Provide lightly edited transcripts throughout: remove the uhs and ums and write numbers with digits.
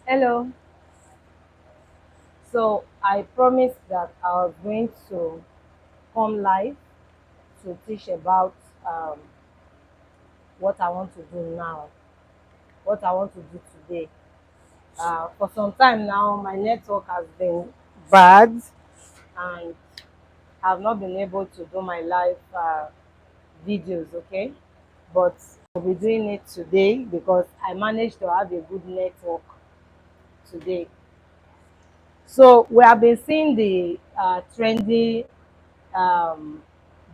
Hello. So I promised that I was going to come live to teach about um, what I want to do now, what I want to do today. For some time now, my network has been bad and I've not been able to do my live videos, okay? But I'll be doing it today because I managed to have a good network today. So we have been seeing the trendy um,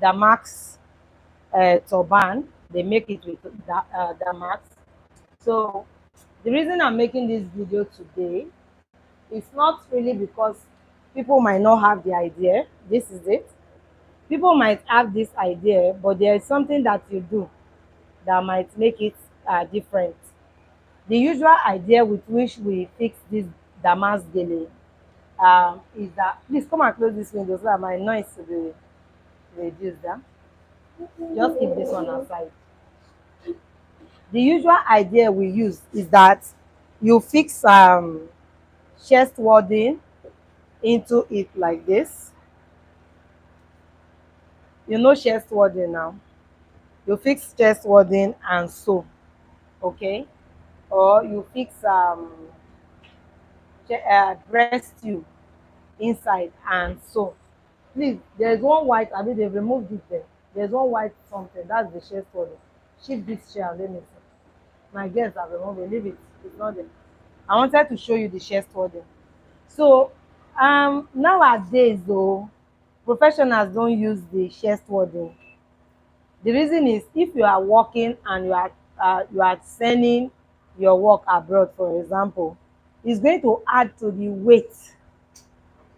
damask turban. They make it with damask. So the reason I'm making this video today is not really because people might not have the idea. This is it. People might have this idea, but there is something that you do that might make it different. The usual idea with which we fix this damask gele is that, please come and close this window so that my noise will be reduced. Just keep this one aside. The usual idea we use is that you fix chest warding into it like this. You know chest warding now. You fix chest warding and sew, okay? Or you fix breast tube inside and sew. Please, there's one white, I mean they've removed it there. There's one white something, that's the chest warding. Shift this chair, let me see. My guests have removed it, leave it, it's not there. I wanted to show you the chest warding. So nowadays though, professionals don't use the chest warding. The reason is if you are working and you are sending your work abroad, for example, it's going to add to the weight.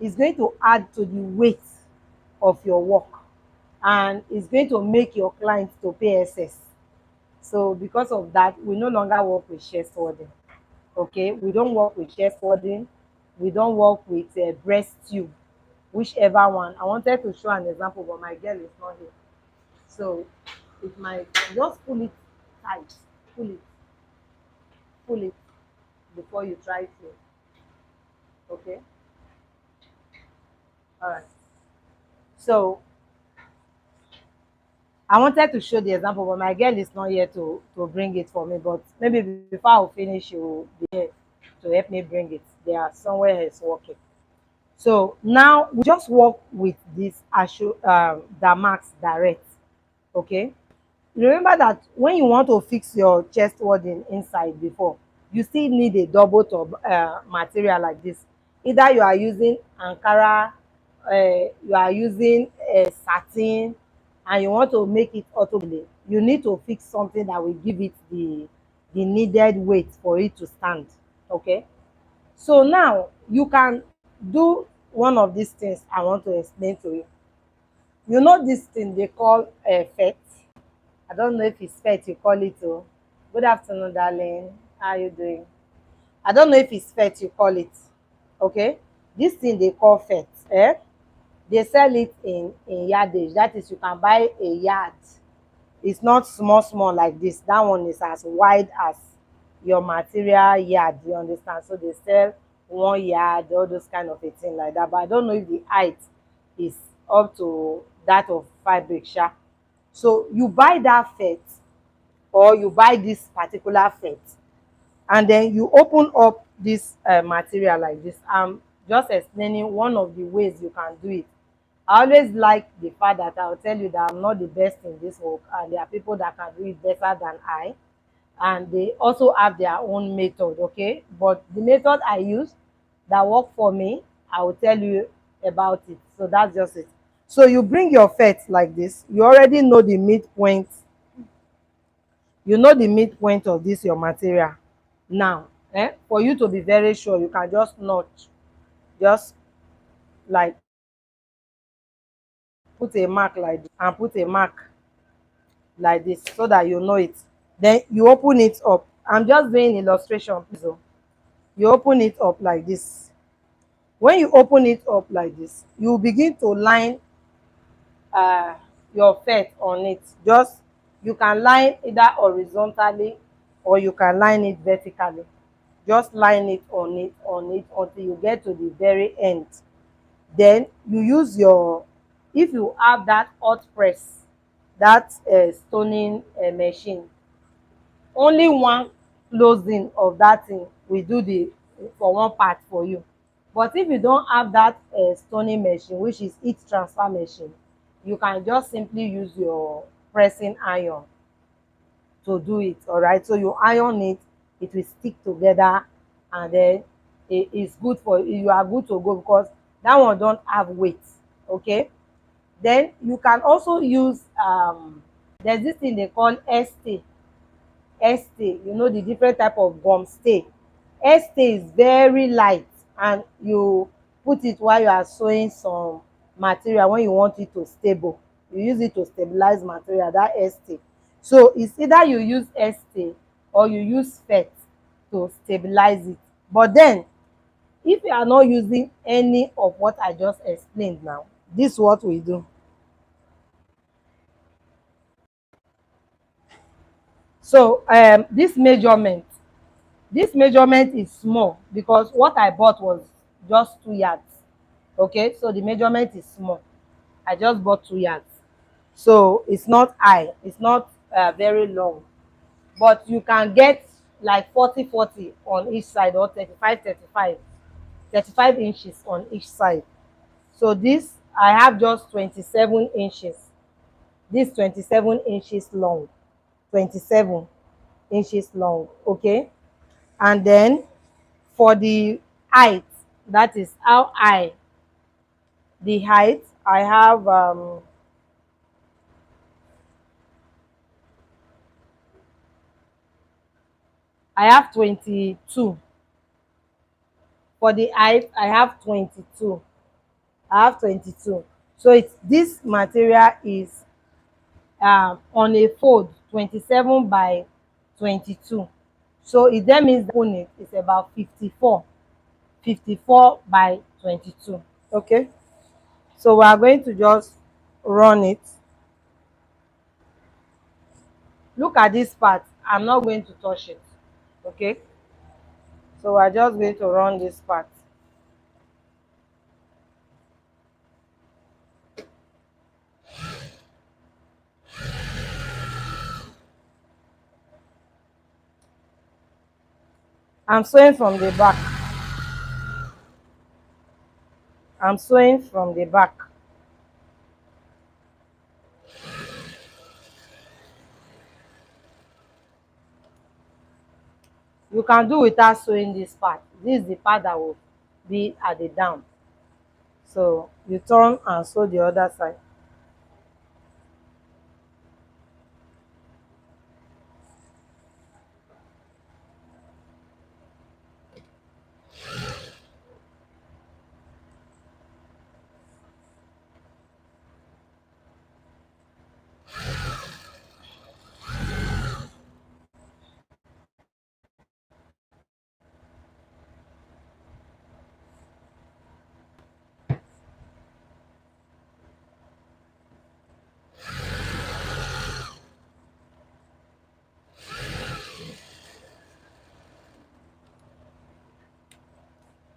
It's going to add to the weight of your work, and it's going to make your clients to pay excess. So because of that, we no longer work with chest warding. Okay, we don't work with chest warding. We don't work with breast tube, whichever one. I wanted to show an example, but my girl is not here. So it might just pull it tight, pull it, pull it before you try to. Okay, all right. So I wanted to show the example, but my girl is not here to bring it for me. But maybe before I finish, she will be here to help me bring it. They are somewhere else working. So now we just work with this damask direct. Okay, remember that when you want to fix your chest warding inside before, you still need a double top material like this. Either you are using ankara, you are using satin, and you want to make it auto glue, you need to fix something that will give it the needed weight for it to stand. Okay, so now you can do one of these things I want to explain to you. You know this thing they call fet. I don't know if it's fet you call it. Oh, good afternoon, darling. How are you doing? I don't know if it's fet you call it. Okay, this thing they call fet. They sell it in yardage. That is, you can buy a yard. It's not small small like this. That one is as wide as your material yard. You understand? So they sell 1 yard, all those kind of a thing like that. But I don't know if the height is up to that of fabric sha. So you buy that fet, or you buy this particular fet, and then you open up this material like this. I'm just explaining one of the ways you can do it. I always like the fact that I'll tell you that I'm not the best in this work, and there are people that can do it better than I, and they also have their own method. Okay, but the method I use that work for me, I will tell you about it. So that's just it. So you bring your fet like this. You already know the midpoint. You know the midpoint of this your material. Now, for you to be very sure, you can just notch, just like put a mark like this and put a mark like this so that you know it. Then you open it up. I'm just doing illustration, please. Oh. You open it up like this. When you open it up like this, you begin to line uh, your fet on it. Just, you can line either horizontally or you can line it vertically. Just line it on it on it until you get to the very end. Then you use your, if you have that hot press, that stoning machine, only one closing of that thing will do the for one part for you. But if you don't have that stoning machine, which is heat transfer machine, you can just simply use your pressing iron to do it. All right, so you iron it, it will stick together, and then it's good for you, are good to go, because that one don't have weight. Okay, then you can also use there's this thing they call stay. You know, the different type of gum stay. Stay is very light, and you put it while you are sewing some material. When you want it to stable, you use it to stabilize material, that stay. So it's either you use stay or you use fet to stabilize it. But then if you are not using any of what I just explained now, this is what we do. So this measurement is small because what I bought was just 2 yards. Okay, so the measurement is small. I just bought 2 yards, so it's not high, it's not very long, but you can get like 40-40 on each side, or 35 inches on each side. So this, I have just 27 inches. This 27 inches long, 27 inches long. Okay, and then for the height, that is how high, the height, I have 22. For the height, I have 22. I have 22. So it's, this material is on a fold 27 by 22. So it then means the unit is about 54 by 22. Okay, so we are going to just run it. Look at this part, I'm not going to touch it. Okay, so we're just going to run this part. I'm sewing from the back. I'm sewing from the back. You can do without sewing this part. This is the part that will be at the down. So you turn and sew the other side.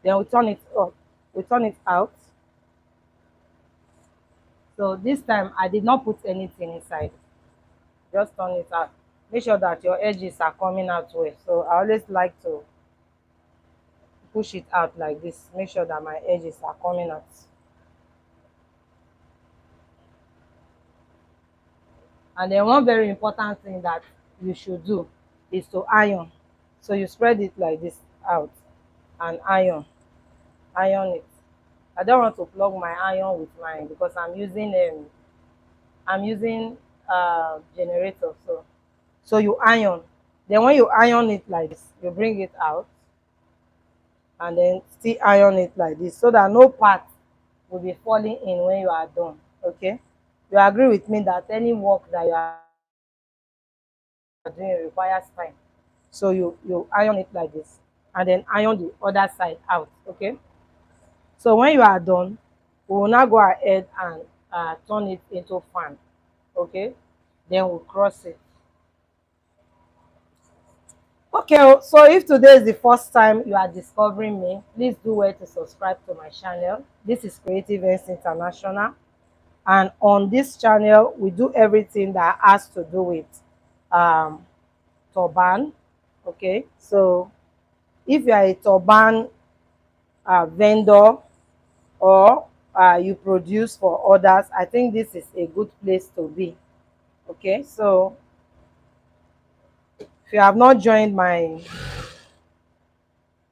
Then we turn it up. We turn it out. So this time I did not put anything inside. Just turn it out. Make sure that your edges are coming out well. So I always like to push it out like this. Make sure that my edges are coming out. And then one very important thing that you should do is to iron. So you spread it like this out and iron it. I don't want to plug my iron with mine because I'm using generator. So you iron. Then when you iron it like this, you bring it out and then still iron it like this, so that no part will be falling in when you are done. Okay, you agree with me that any work that you are doing requires time. So you iron it like this and then iron the other side out. Okay, so when you are done, we will now go ahead and turn it into fan. Okay, then we'll cross it. Okay, so if today is the first time you are discovering me, please do well to subscribe to my channel. This is Creative Ends International, and on this channel we do everything that has to do with um turban. Okay, so if you are a turban vendor, or you produce for others, I think this is a good place to be. Okay, so if you have not joined my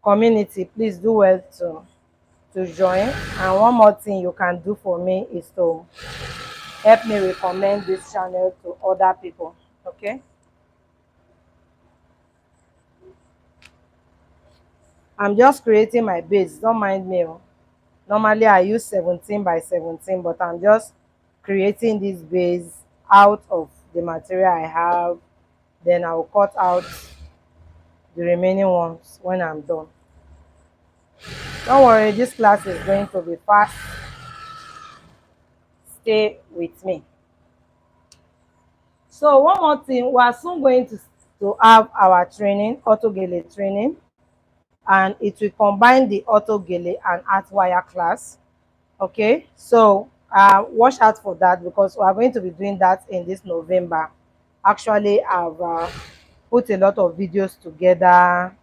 community, please do well to join. And one more thing you can do for me is to help me recommend this channel to other people. Okay, I'm just creating my base, don't mind me. Normally I use 17 by 17, but I'm just creating this base out of the material I have. Then I'll cut out the remaining ones when I'm done. Don't worry, this class is going to be fast. Stay with me. So one more thing, we are soon going to have our training, auto gele training, and it will combine the auto gele and art wire class. Okay, so watch out for that, because we are going to be doing that in this November. Actually, I've put a lot of videos together.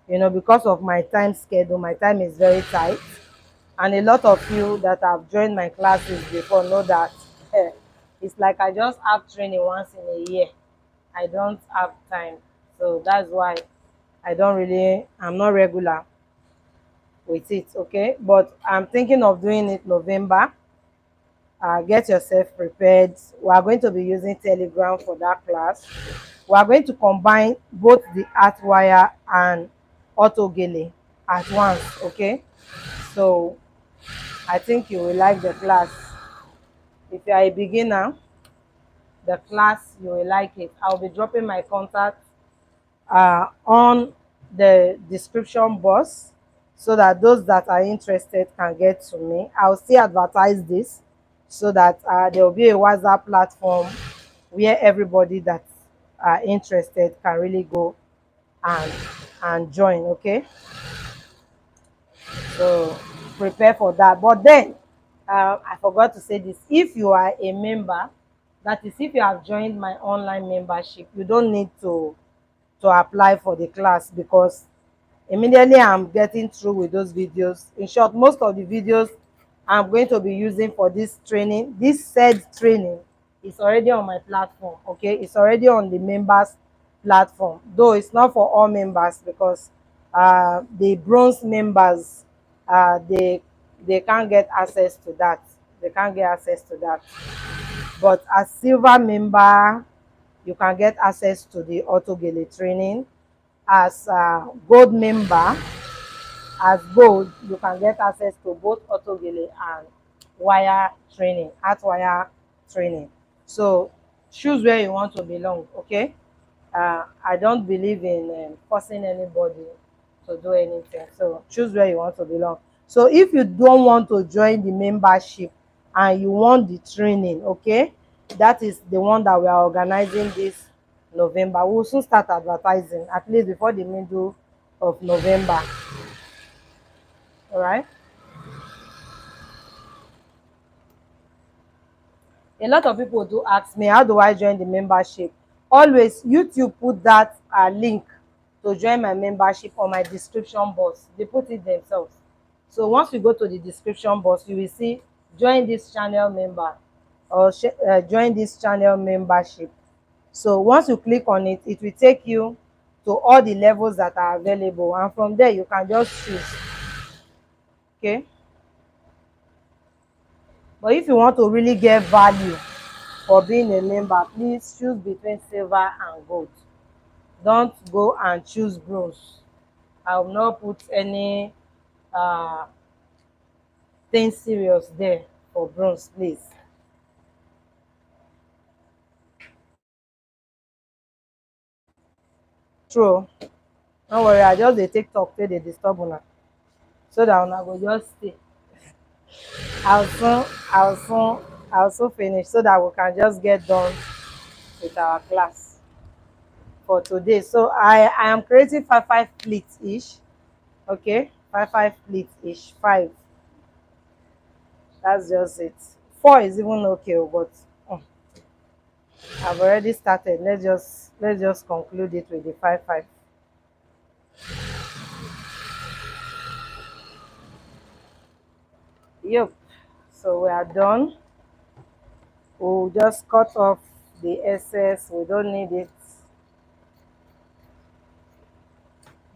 Because of my time schedule, my time is very tight, and a lot of you that have joined my classes before know that it's like I just have training once in a year. I don't have time, so that's why I'm not regular with it. Okay, but I'm thinking of doing it November. Get yourself prepared. We are going to be using Telegram for that class. We are going to combine both the art wire and auto gele at once. Okay, so I think you will like the class. If you are a beginner, the class, you will like it. I'll be dropping my contact on the description box, so that those that are interested can get to me. I'll still advertise this, so that there will be a WhatsApp platform where everybody that are interested can really go and join. Okay, so prepare for that. But then I forgot to say this: if you are a member, that is, if you have joined my online membership, you don't need to apply for the class, because immediately I'm getting through with those videos. In short, most of the videos I'm going to be using for this training, this said training, is already on my platform. Okay, it's already on the members platform, though it's not for all members, because the bronze members, they can't get access to that. They can't get access to that. But as silver member, you can get access to the auto gele training. As a gold member, as gold, you can get access to both auto gele and wire training, art wire training. So choose where you want to belong. Okay, I don't believe in forcing anybody to do anything, so choose where you want to belong. So if you don't want to join the membership and you want the training, okay, that is the one that we are organizing this November. We'll soon start advertising, at least before the middle of November. All right. A lot of people do ask me, how do I join the membership? Always YouTube put that link to join my membership on my description box. They put it themselves. So once you go to the description box, you will see join this channel member, or join this channel membership. So once you click on it, it will take you to all the levels that are available, and from there you can just choose. Okay, but if you want to really get value for being a member, please choose between silver and gold. Don't go and choose bronze. I will not put any uh thing serious there for bronze, please. True, don't worry, I just dey take talk till dey disturb una, so that una go just stay. I'll soon I'll soon I'll soon finish, so that we can just get done with our class. for today. So I am creating five pleats each. Okay, five pleats each. Five. That's just it. Four is even okay, but I've already started. Let's just conclude it with the five. Yep. So we are done. We'll just cut off the excess. We don't need it.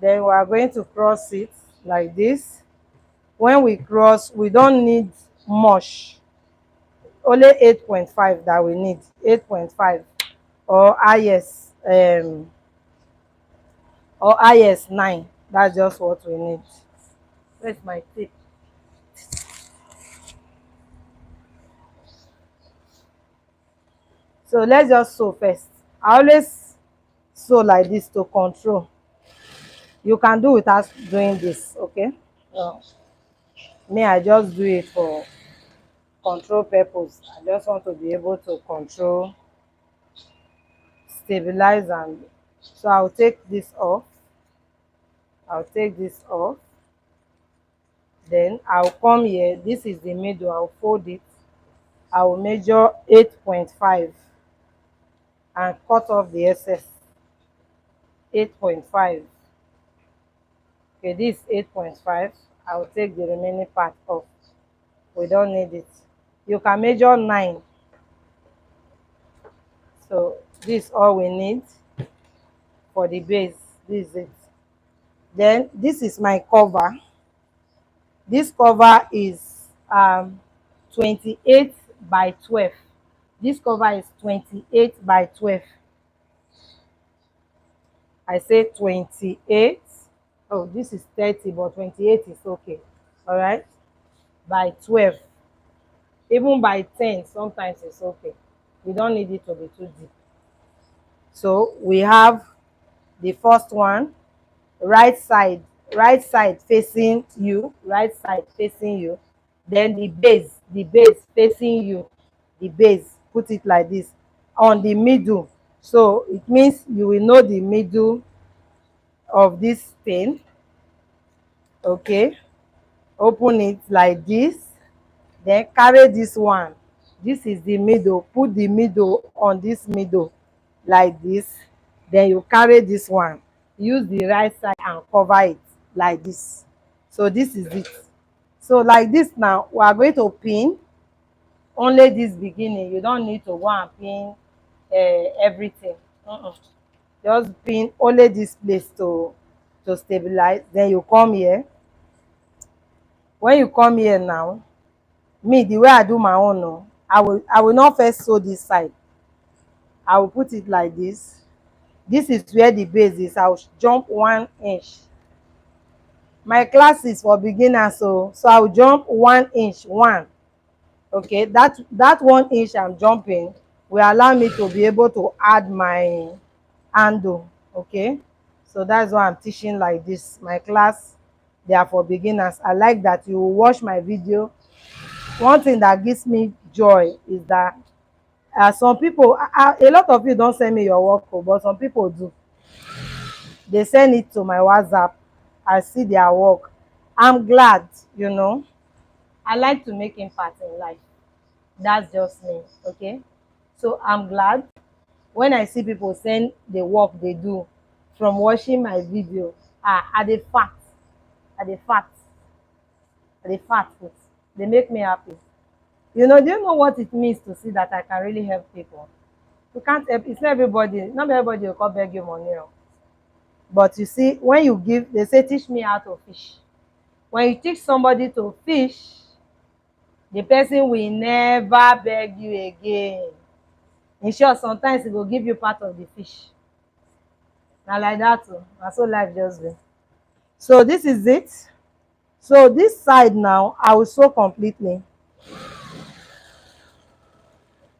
Then we are going to cross it like this. When we cross, we don't need much. Only 8.5 that we need. 8.5 or IS 9. That's just what we need. Where's my tape? So let's just sew first. I always sew like this to control. You can do without doing this, okay? Me, I just do it for control purpose. I just want to be able to control, stabilize, and so I'll take this off. I'll take this off. Then I'll come here. This is the middle. I'll fold it. I will measure 8.5 and cut off the excess. 8.5. Okay, this 8.5. I'll take the remaining part off. We don't need it. You can measure 9. So this is all we need for the base. This is it. Then this is my cover. This cover is 28 by 12. This cover is 28 by 12. I say 28. Oh, this is 30, but 28 is okay. All right. By 12. Even by 10, sometimes it's okay. We don't need it to be too deep. So we have the first one, right side facing you, right side facing you. Then the base facing you. The base, put it like this, on the middle. So it means you will know the middle of this thing. Okay, open it like this, then carry this one. This is the middle. Put the middle on this middle like this. Then you carry this one. Use the right side and cover it like this. So this is it. So like this now, we are going to pin only this beginning. You don't need to go and pin everything. Just pin only this place to stabilize. Then you come here. When you come here now, me, the way I do my own, no, I will not first sew this side. I will put it like this. This is where the base is. I will jump 1 inch. My class is for beginners, so I will jump 1 inch. One. Okay, that 1 inch I'm jumping will allow me to be able to add my handle. Okay, so that's why I'm teaching like this. My class, they are for beginners. I like that you watch my video. One thing that gives me joy is that some people, a lot of you don't send me your work, but some people do. They send it to my WhatsApp. I see their work. I'm glad, you know. I like to make impact in life. That's just me, okay? So I'm glad when I see people send the work they do from watching my video. Are they fat? Are they fat? Are they fat? They make me happy. You know, do you know what it means to see that I can really help people? You can't help, it's not everybody will come beg you money. Oh. But you see, when you give, they say, teach me how to fish. When you teach somebody to fish, the person will never beg you again. In short, sometimes he will give you part of the fish. Now like that too. And so life just be. So this is it. So this side now, I will sew completely.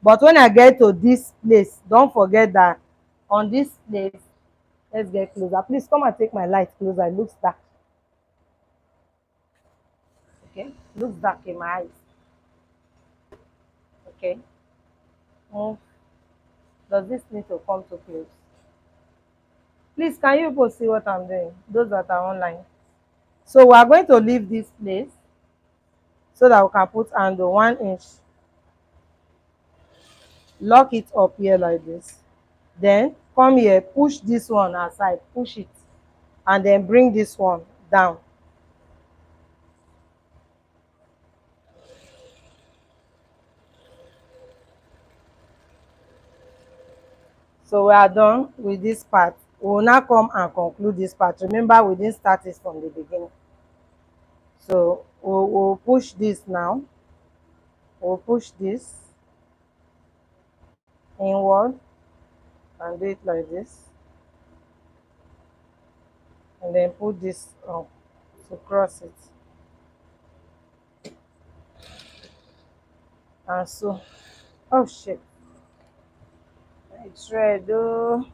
But when I get to this place, don't forget that on this place, let's get closer. Please come and take my light closer. It looks dark. Okay, looks dark in my eyes. Okay, move. Does this need to come to close? Please, can you people see what I'm doing? Those that are online. So we are going to leave this place so that we can put handle 1 inch, lock it up here like this. Then come here, push this one aside, push it, and then bring this one down. So we are done with this part. We will now come and conclude this part. Remember, we didn't start this from the beginning. So we'll push this now. We'll push this inward and do it like this. And then put this up to cross it. And so, oh shit, it's red. Oh.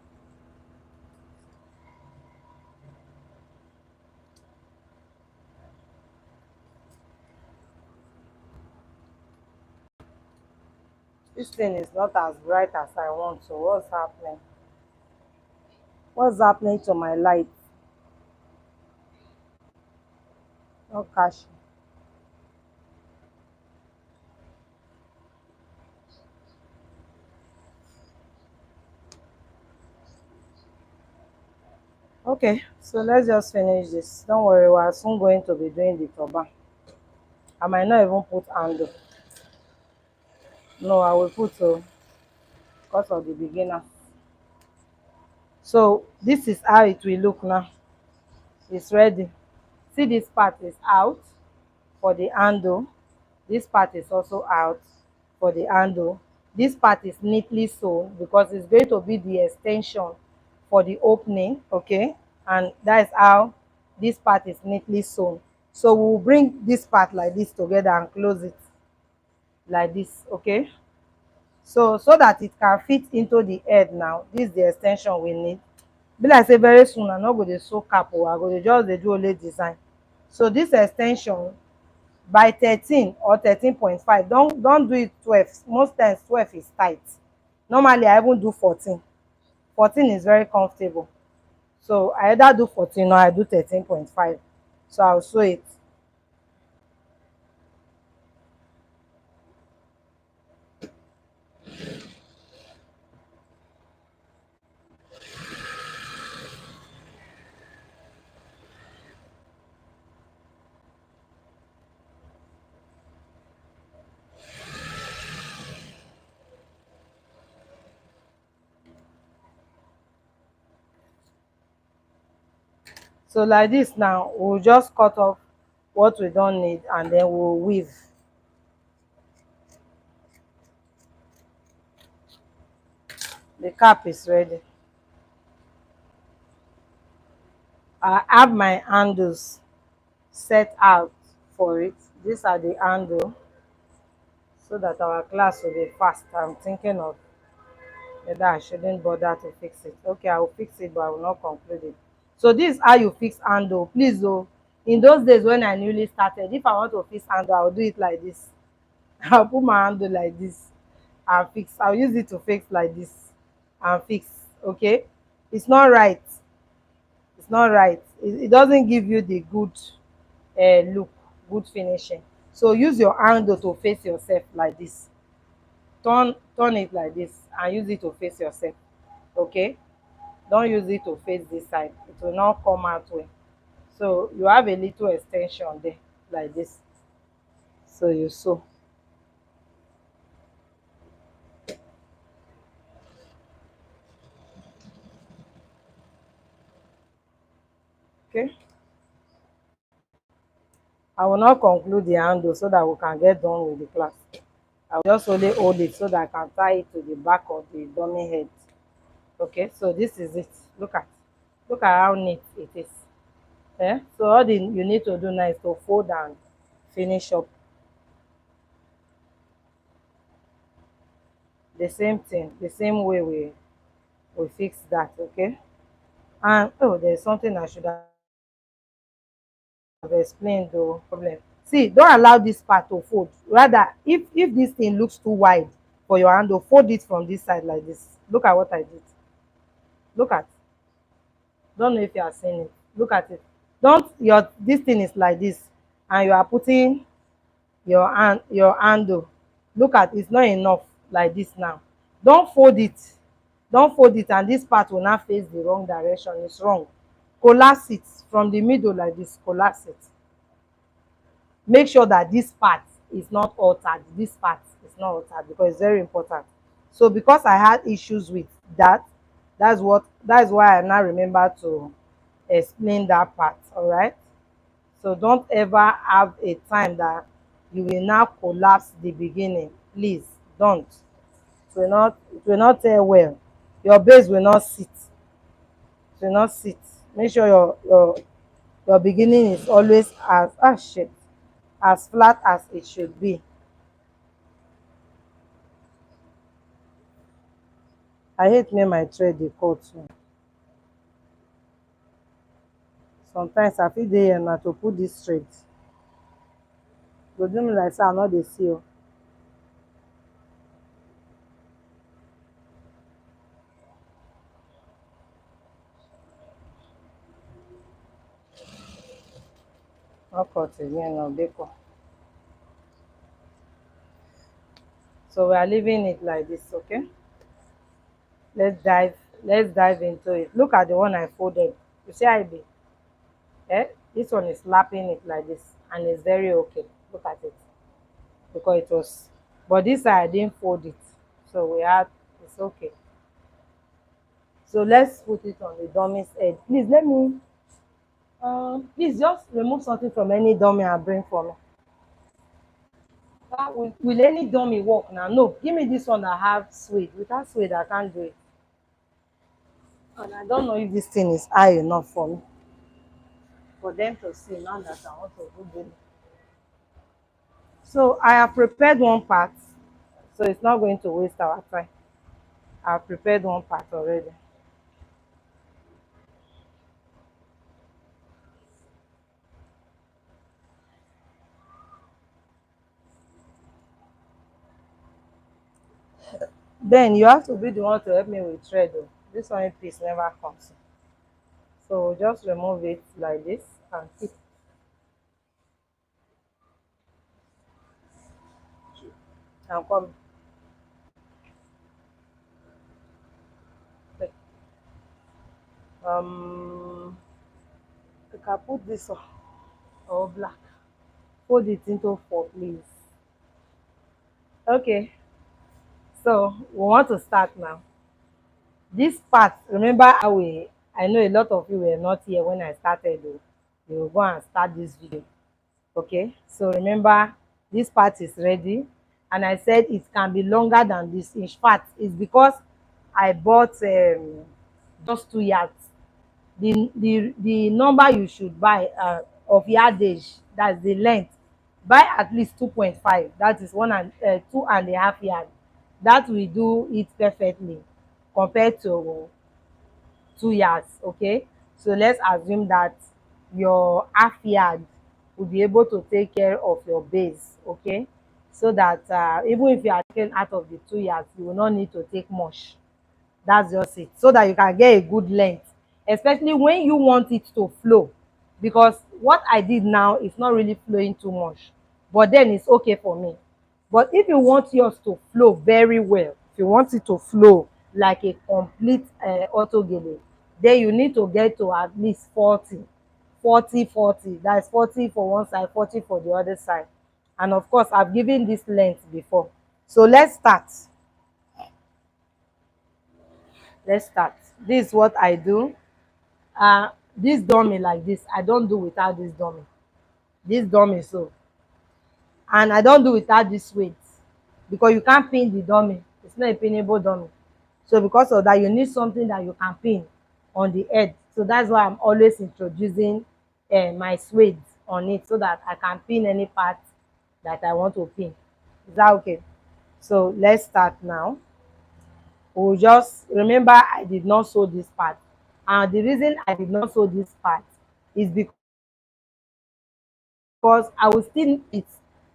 This thing is not as bright as I want. So what's happening? What's happening to my light? No cash. Okay, so let's just finish this. Don't worry, we're soon going to be doing the turban. I might not even put handle. No, I will put because of the beginner. So this is how it will look now. It's ready. See, this part is out for the handle. This part is also out for the handle. This part is neatly sewn because it's going to be the extension for the opening, okay? And that is how this part is neatly sewn. So we'll bring this part like this together and close it like this, okay? So that it can fit into the head now. This is the extension we need. Be like say very soon I'm not go dey sew cap o, I go dey just dey do only design. So this extension by 13 or 13.5, don't do it 12. Most times 12 is tight. Normally I even do 14. 14 is very comfortable. So I either do 14 or I do 13.5. So I'll sew it. So like this now, we'll just cut off what we don't need and then we'll weave. The cap is ready. I have my handles set out for it. These are the handle so that our class will be fast. I'm thinking of whether I shouldn't bother to fix it. Okay, I will fix it, but I will not conclude it. So this is how you fix handle. Please though, in those days when I newly started, if I want to fix handle, I'll do it like this. I'll put my handle like this and fix. I'll use it to fix like this and fix. Okay, it's not right. It's not right. It doesn't give you the good look, good finishing. So use your handle to face yourself like this. Turn it like this and use it to face yourself. Okay, don't use it to face this side, it will not come out well. So you have a little extension there like this. So you sew. Okay, I will not conclude the handle so that we can get done with the class. I will just only hold it so that I can tie it to the back of the dummy head. Okay, so this is it. Look at how neat it is. So all the you need to do now is to fold and finish up. The same thing, the same way we fix that. Okay, and oh, there's something I should have explained though. Problem, see, don't allow this part to fold. Rather, if this thing looks too wide for your handle, fold it from this side like this. Look at what I did. Look at, Don't know if you are seeing it. Look at it. Don't your this thing is like this, and you are putting your handle. Look at, it's not enough like this now. Don't fold it. Don't fold it, and this part will not face the wrong direction. It's wrong. Collapse it from the middle like this. Collapse it. Make sure that this part is not altered. This part is not altered because it's very important. So because I had issues with that, that's why I now remember to explain that part. All right. So don't ever have a time that you will now collapse the beginning. Please don't. It will not tell well. Your base will not sit. It will not sit. Make sure your beginning is always as flat as it should be. I hate make my thread dey cut too. Sometimes I fit dey here na to put this thread. Go do me like say I no dey see o. No cut again o, bacon. So we are leaving it like this, okay? Let's dive into it. Look at the one I folded. You see how it be? This one is slapping it like this, and it's very okay. Look at it. Because it was, but this side I didn't fold it. So it's okay. So let's put it on the dummy's head. Please let me, please just remove something from any dummy and bring for me. Will any dummy work now? No, give me this one that have suede. Without suede, I can't do it. And I don't know if this thing is high enough for me, for them to see now that I want to do it. So I have prepared one part, so it's not going to waste our time. I've prepared one part already. Then you have to be the one to help me with thread though. This one piece never comes. So just remove it like this and keep. And come. You can put this on or black. Fold it into four, please. Okay. So we want to start now. This part, remember how I know a lot of you were not here when I started though. You will go and start this video. Okay, so remember this part is ready, and I said it can be longer than this. In fact, it's because I bought just 2 yards. The number you should buy of yardage, that's the length, buy at least 2.5. That is 2.5 yard. That will do it perfectly compared to 2 yards. Okay, so let's assume that your half yard will be able to take care of your base. Okay, so that even if you are taken out of the 2 yards, you will not need to take much. That's just it, so that you can get a good length, especially when you want it to flow. Because what I did now is not really flowing too much, but then it's okay for me. But if you want yours to flow very well, if you want it to flow like a complete auto gele, then you need to get to at least 40, 40, 40. That's 40 for one side, 40 for the other side. And of course, I've given this length before. So let's start. Let's start. This is what I do. This dummy like this, I don't do without this dummy. This dummy, so, and I don't do without this weight, because you can't pin the dummy. It's not a pinnable dummy. So because of that, you need something that you can pin on the head. So that's why I'm always introducing my suede on it, so that I can pin any part that I want to pin. Is that okay? So let's start now. We'll just remember I did not sew this part, and the reason I did not sew this part is because I will still need it.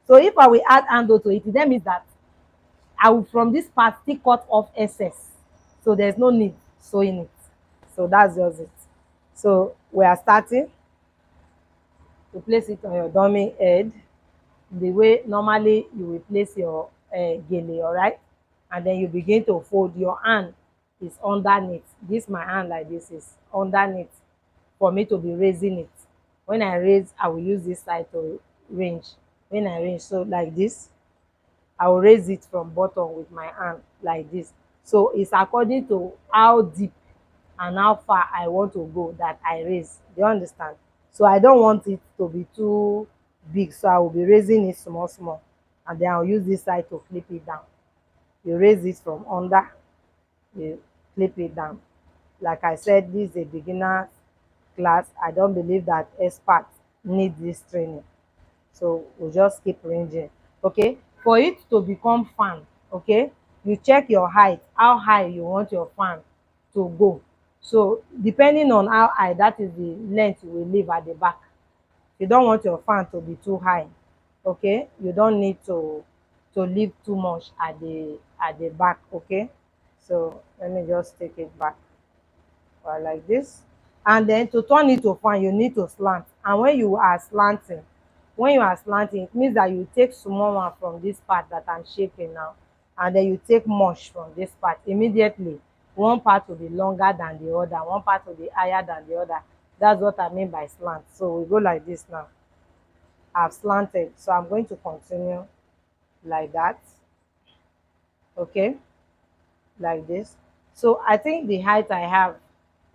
So if I will add handle to it, that means that I will from this part still cut off excess, so there's no need sewing it. So that's just it. So we are starting to place it on your dummy head the way normally you will place your gele, all right? And then you begin to fold. Your hand is underneath. This my hand like this is underneath for me to be raising it. When I raise, I will use this side to range. When I range, so like this, I will raise it from bottom with my hand like this. So it's according to how deep and how far I want to go that I raise. Do you understand? So I don't want it to be too big, so I will be raising it small small, and then I'll use this side to clip it down. You raise it from under, you clip it down. Like I said, this is a beginner class. I don't believe that experts need this training, so we'll just keep ranging. Okay, for it to become fan, okay, you check your height, how high you want your fan to go. So depending on how high, that is the length you will leave at the back. You don't want your fan to be too high, okay? You don't need to leave too much at the back, okay? So let me just take it back, like this. And then to turn it to fan, you need to slant. And when you are slanting, it means that you take small one from this part that I'm shaping now, and then you take much from this part. Immediately one part will be longer than the other, one part will be higher than the other. That's what I mean by slant. So we go like this now. I've slanted, so I'm going to continue like that, okay, like this. So I think the height I have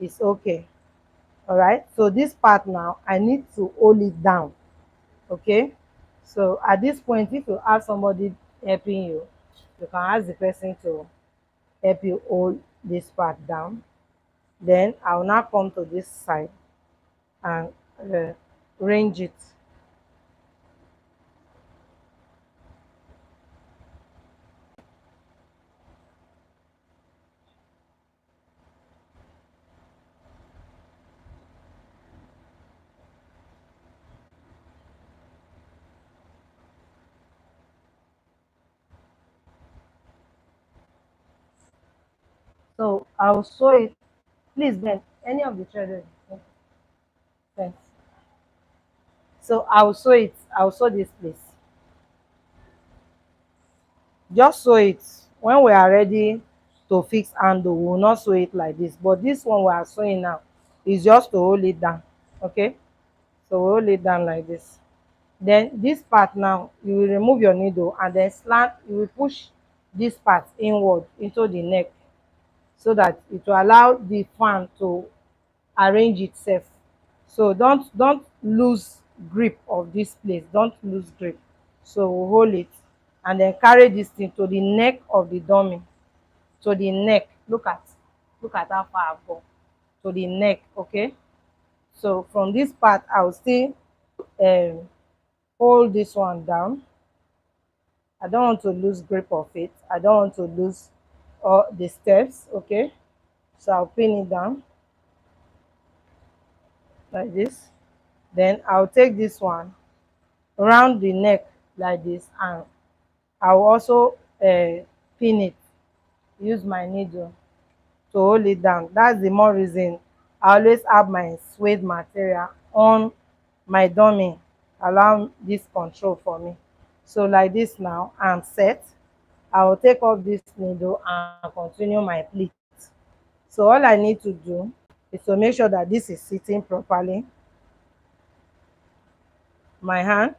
is okay. All right, so this part now I need to hold it down, okay? So at this point, if you have somebody helping you, you can ask the person to help you hold this part down. Then I will now come to this side and uh, range it. So I'll sew it. Please bend any of the thread. Thanks. So I'll sew it. I'll sew this place. Just sew it. When we are ready to fix handle, we will not sew it like this. But this one we are sewing now is just to hold it down. Okay? So we hold it down like this. Then this part now, you will remove your needle and then slant, you will push this part inward into the neck so that it will allow the fan to arrange itself. So don't lose grip of this place, don't lose grip. So we'll hold it and then carry this thing to the neck of the dummy, to the neck. Look at how far I've gone to the neck. Okay, so from this part I'll still um hold this one down. I don't want to lose grip of it. I don't want to lose all the steps. Okay, so I'll pin it down like this. Then I'll take this one around the neck like this, and I'll also pin it. Use my needle to hold it down. That's the more reason I always have my suede material on my dummy. Allow this control for me. So like this now, I'm set. I will take off this needle and continue my pleat. So all I need to do is to make sure that this is sitting properly. My hand,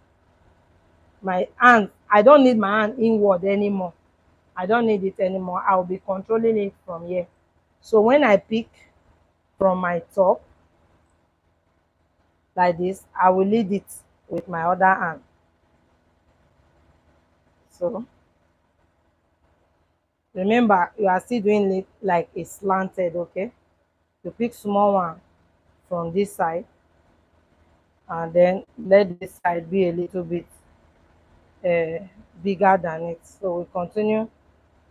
I don't need my hand inward anymore. I don't need it anymore. I'll be controlling it from here. So when I pick from my top like this, I will lead it with my other hand. So remember, you are still doing it like a slanted, okay? You pick small one from this side and then let this side be a little bit uh, bigger than it. So we continue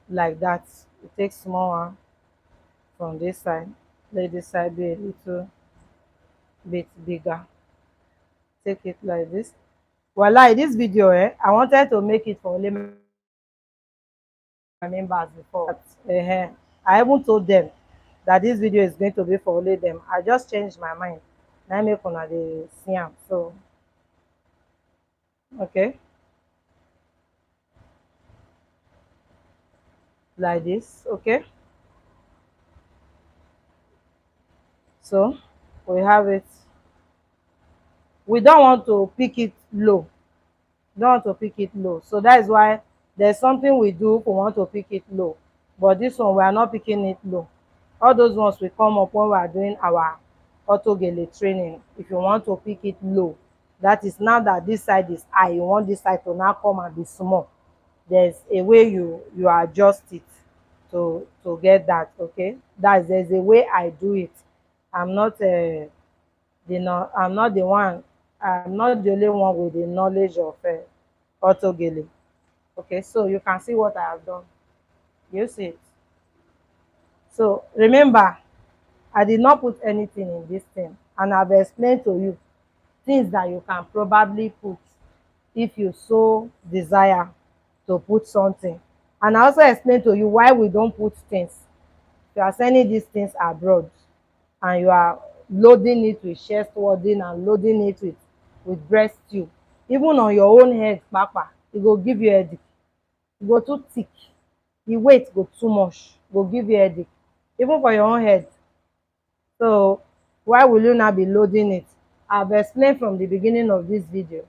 like that. You take small one from this side, let this side be a little bit bigger. Take it like this. Voila, this video, I wanted to make it for only my members before. But, I even told them that this video is going to be for only them. I just changed my mind. Now make una dey see am. So okay, like this. Okay, so we have it. We don't want to pick it low. Don't want to pick it low. So that is why there's something we do if we want to pick it low. But this one we are not picking it low. All those ones will come up when we are doing our auto gele training. If you want to pick it low, that is now that this side is high, you want this side to now come and be small. There's a way you adjust it to get that. Okay, that's there's a way I do it. I'm not I'm not the one. I'm not the only one with the knowledge of auto gele. Okay, so you can see what I have done. You see it. So remember, I did not put anything in this thing, and I've explained to you things that you can probably put if you so desire to put something. And I also explained to you why we don't put things. If you are sending these things abroad and you are loading it with chest wording and loading it with breast tube, even on your own head papa, e go give you headache. E go too thick, the weight go too much, go give you headache, even for your own head. So why will you now be loading it? I've explained from the beginning of this video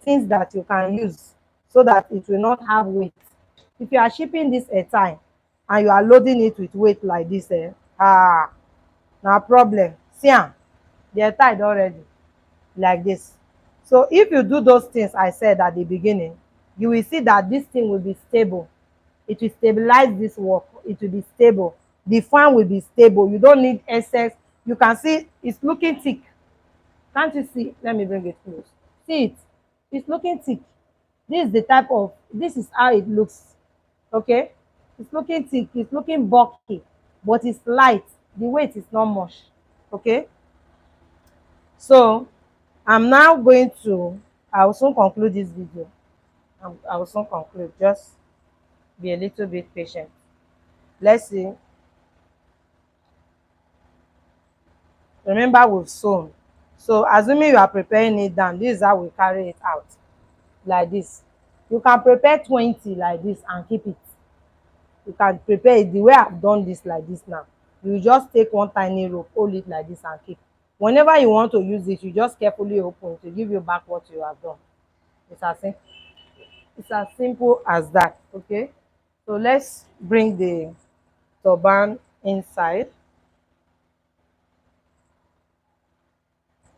things that you can use so that it will not have weight. If you are shipping this airtime and you are loading it with weight like this, na problem. See am, the airtime don ready like this. So if you do those things I said at the beginning, you will see that this thing will be stable. It will stabilize this work. It will be stable. The fan will be stable. You don't need excess. You can see it's looking thick. Can't you see? Let me bring it close. See it? It's looking thick. This is the type of, this is how it looks. Okay? It's looking thick. It's looking bulky, but it's light. The weight is not much. Okay? So I'm now going to, I will soon conclude this video. I will soon conclude. Just be a little bit patient. Let's see. Remember, we've sewn. So assuming you are preparing it down, this is how we carry it out. Like this. You can prepare 20 like this and keep it. You can prepare it the way I've done this like this now. You just take one tiny rope, hold it like this and keep. Whenever you want to use it, you just carefully open to give you back what you have done. It's as simple, it's as simple as that. Okay, so let's bring the turban inside.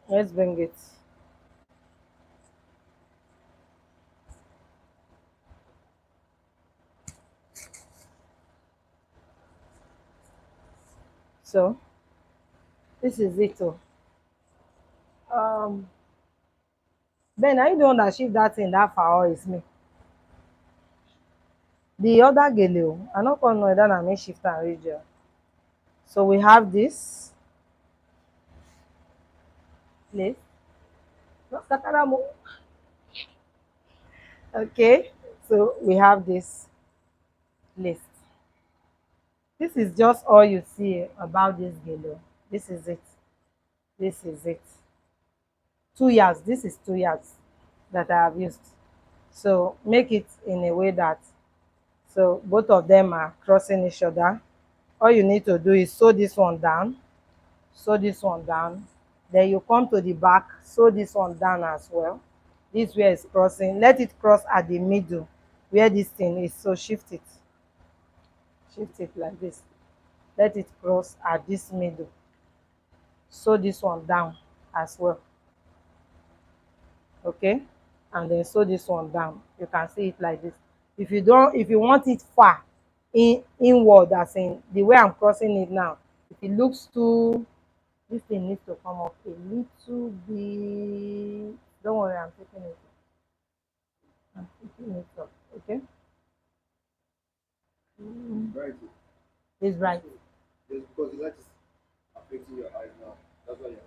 Let's bring it. So this is it. Ben, are you the one that shift that thing that far, or is me? The other gele o, I no come know whether na me shift am reach there. So we have this place. No scatter am o. Okay, so we have this list. This is just all you see about this gele. This is it. This is it. 2 years. This is 2 years that I have used. So make it in a way that so both of them are crossing each other. All you need to do is sew this one down, sew this one down. Then you come to the back, sew this one down as well. This where is crossing. Let it cross at the middle where this thing is. So shift it. Shift it like this. Let it cross at this middle. Sew this one down as well. Okay, and then sew this one down. You can see it like this. If you don't, if you want it far inward, as in the way I'm crossing it now, if it looks too, this thing needs to come up a little bit. Don't worry, I'm taking it. I'm taking it up. Okay. Right. It's right. Yes, because the light is affecting your eye now. That's why you're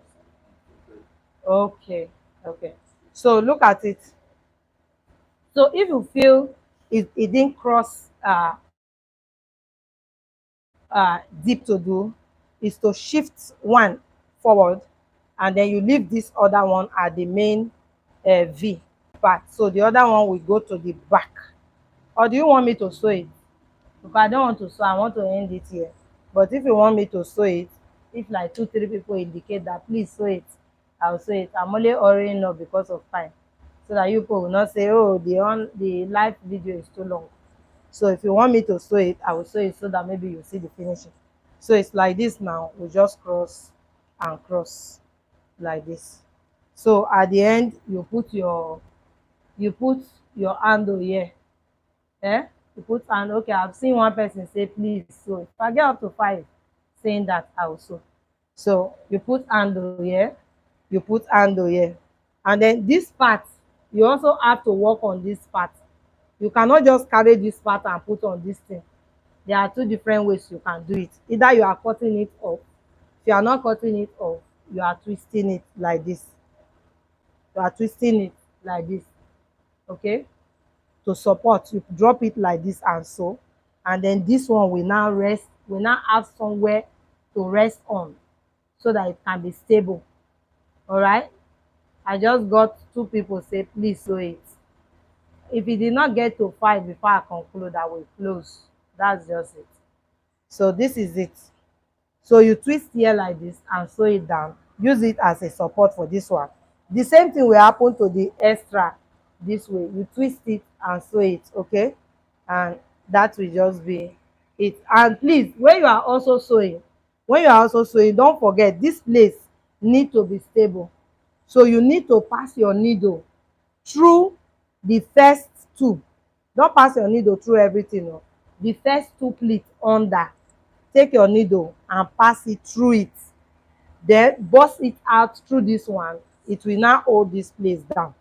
saying. Okay. Okay. So look at it. So if you feel it didn't cross deep to do, is to shift one forward, and then you leave this other one at the main V part, so the other one will go to the back. Or do you want me to sew it? Because I don't want to sew, I want to end it here. But if you want me to sew it, if like 2 3 people indicate that please sew it, I'll sew it. I'm only hurrying up because of time, so that you people will not say, oh, the live video is too long. So if you want me to sew it, I will sew it so that maybe you see the finishing. So it's like this now. We just cross and cross like this. So at the end, you put your handle here. You put hand. Okay, I've seen one person say please sew. If I get up to 5 saying that, I will sew. So you put handle here, you put handle here, and then this part, you also have to work on this part. You cannot just carry this part and put on this thing. There are 2 different ways you can do it. Either you are cutting it off. If you are not cutting it off, you are twisting it like this. You are twisting it like this. Okay? To support, you drop it like this and so. And then this one will now rest, will now have somewhere to rest on, so that it can be stable. All right? I just got 2 people say please sew it. If it did not get to 5 before I conclude, I will close. That's just it. So this is it. So you twist here like this and sew it down. Use it as a support for this one. The same thing will happen to the extra this way. You twist it and sew it, okay? And that will just be it. And please, when you are also sewing, don't forget this place need to be stable. So you need to pass your needle through the first 2. Don't pass your needle through everything. No. The first 2 pleats under, take your needle and pass it through it, then burst it out through this one. It will now hold this place down.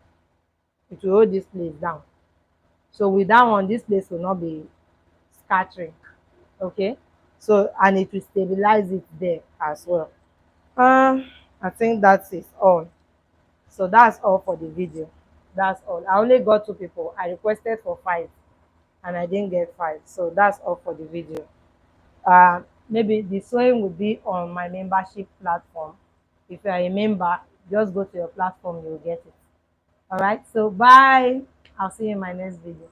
It will hold this place down. So with that one, this place will not be scattering. Okay, so and it will stabilize it there as well. I think that is all. So that's all for the video. That's all. I only got 2 people. I requested for 5 and I didn't get 5. So that's all for the video. Maybe the sewing will be on my membership platform. If you are a member, just go to your platform, you'll get it. All right, so bye. I'll see you in my next video.